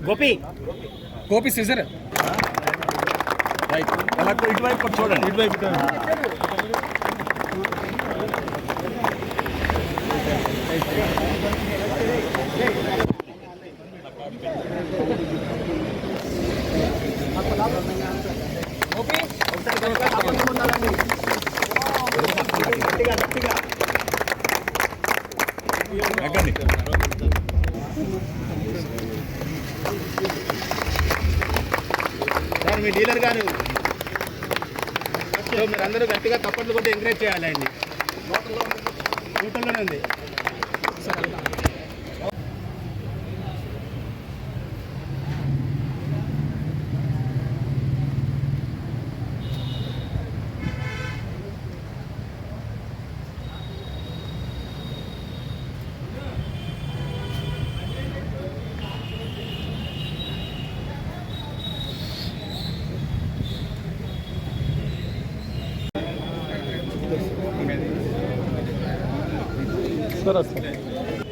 Gopi Gopi Caesar right ఇటువైపు చూడండి ఇటువైపు సార్ మీ డీలర్ గారు సో మీరందరూ గట్టిగా తప్పట్లు కొట్టి ఎంకరేజ్ చేయాలి అండి. హోటల్లోనే ఉంది.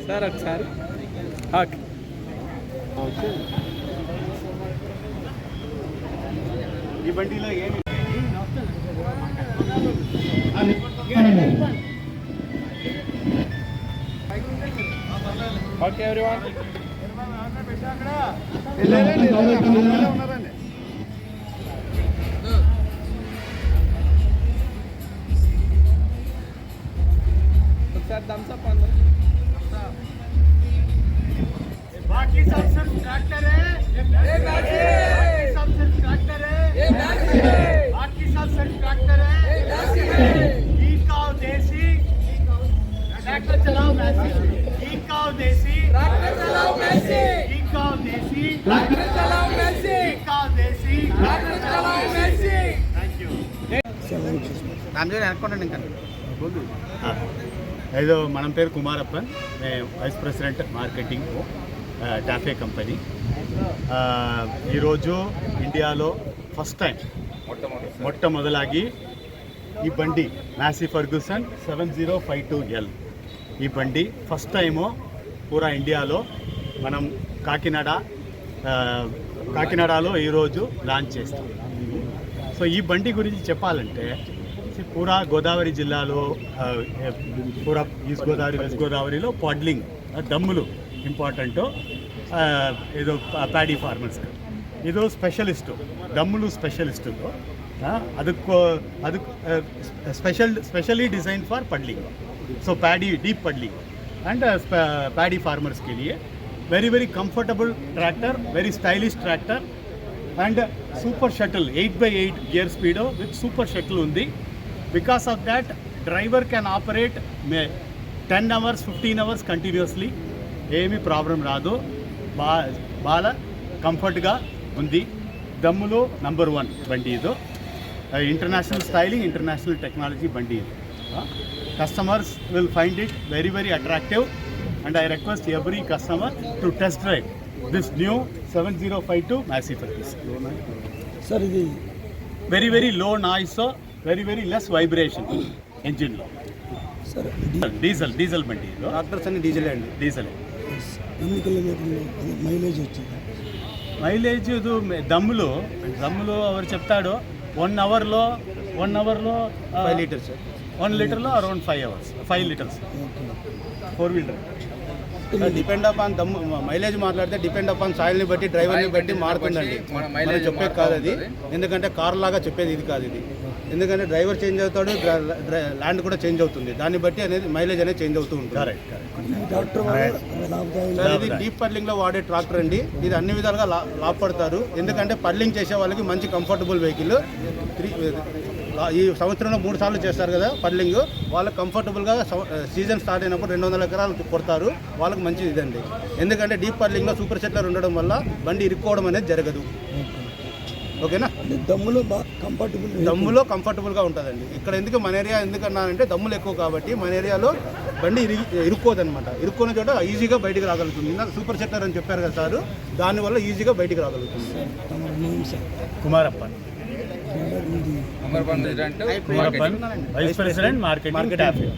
సార్ ఒకసారి ఈ బండిలో ఏమి ఓకే ఎవ్రీవన్ ఉన్నారండి. ఒకసారి థమ్స్ అప్ అందరూ बाकी सब सिर्फ ट्रैक्टर है, बाकी सब सिर्फ ट्रैक्टर है, बाकी सब सिर्फ ट्रैक्टर है। ईकाव देसी ट्रैक्टर चलाओ मैसी, ईकाव देसी ट्रैक्टर चलाओ मैसी, ईकाव देसी ट्रैक्टर चलाओ मैसी, ईकाव देसी ट्रैक्टर चलाओ मैसी। Thank you. రామజోని అనుకోండి ఇంకా ఏదో మన పేరు కుమారప్పన్, నేను vice president marketing TAFE company. ఈరోజు ఇండియాలో ఫస్ట్ టైం మొట్టమొదలాగి ఈ బండి మ్యాసీ ఫర్గ్యూసన్ 7052L ఈ బండి ఫస్ట్ టైము పూరా ఇండియాలో మనం కాకినాడలో ఈరోజు లాంచ్ చేస్తాం. సో ఈ బండి గురించి చెప్పాలంటే పూరా గోదావరి జిల్లాలో పూరా ఈస్ట్ గోదావరి వెస్ట్ గోదావరిలో పాడ్లింగ్ దమ్ములు ಇಂಪಾರ್ಟೆಂಟು. ಇದು ಪ್ಯಾಡಿ ಫಾರ್ಮರ್ಸ್ಗೆ ಇದು ಸ್ಪೆಷಲಿಸ್ಟು ದಮ್ಮುಲು ಸ್ಪೆಷಲಿಸ್ಟು. ಅದಕ್ಕೆ specially design for puddling. So paddy deep puddling and paddy farmers के लिए very comfortable tractor, very stylish tractor and super shuttle 8x8 gear speed with super shuttle उंदी. Because of that driver can operate 10 hours 15 hours continuously. ఏమీ problem రాదు. బాగా కంఫర్ట్గా ఉంది. దమ్ములో number 1 బండి ఇది. ఇంటర్నేషనల్ స్టైలింగ్, ఇంటర్నేషనల్ టెక్నాలజీ బండి ఇది. Customers will find it very attractive and I request every customer to test drive this new 7052 Massey Ferguson. Sir ఇది very low noise, very less vibration ఇంజిన్లో. సార్ డీజిల్ బండి ఇది. Tractors అన్ని diesel అండి. Diesel ఎన్ని కిలోమీటర్లు మైలేజ్ వచ్చింది? Mileage ఇది దమ్ములు ఎవరు చెప్తాడో 1 అవర్లో 5 లీటర్స్, 1 లీటర్లో around 5 hours 5 litres 4 wheeler. Depend upon దమ్ము మైలేజ్ మాట్లాడితే డిపెండ్ అపాన్ సాయిల్ని బట్టి, డ్రైవర్ని బట్టి మారుతుందండి. మనం చెప్పేది కాదు అది, ఎందుకంటే కార్ లాగా చెప్పేది ఇది కాదు ఇది. ఎందుకంటే డ్రైవర్ చేంజ్ అవుతాడు, ల్యాండ్ కూడా చేంజ్ అవుతుంది, దాన్ని బట్టి అనేది మైలేజ్ అనేది చేంజ్ అవుతూ ఉంటుంది. ఇది డీప్ పడ్లింగ్లో వాడే ట్రాక్టర్ అండి. ఇది అన్ని విధాలుగా లాభపడతారు. ఎందుకంటే పడ్లింగ్ చేసే వాళ్ళకి మంచి కంఫర్టబుల్ వెహికల్. ఈ సంవత్సరంలో 3 సార్లు చేస్తారు కదా పడ్లింగ్, వాళ్ళకి కంఫర్టబుల్గా సీజన్ స్టార్ట్ అయినప్పుడు 200 ఎకరాలు కొడతారు. వాళ్ళకి మంచిది ఇదండి. ఎందుకంటే డీప్ పడ్లింగ్లో సూపర్ సెట్లర్ ఉండడం వల్ల బండి ఇరుక్కోవడం అనేది జరగదు. ఓకేనా? దమ్ములో కంఫర్టబుల్గా ఉంటుందండి. ఇక్కడ ఎందుకు మన ఏరియా ఎందుకన్నానంటే దమ్ములు ఎక్కువ కాబట్టి మన ఏరియాలో బండి ఇరుక్కోదనమాట. ఇరుక్కున్న చోట ఈజీగా బయటికి రాగలుగుతుంది. ఇందాక సూపర్ సెట్లర్ అని చెప్పారు కదా సార్, దానివల్ల ఈజీగా బయటికి రాగలుగుతుంది. Kumarappan, vice president marketing TAFE.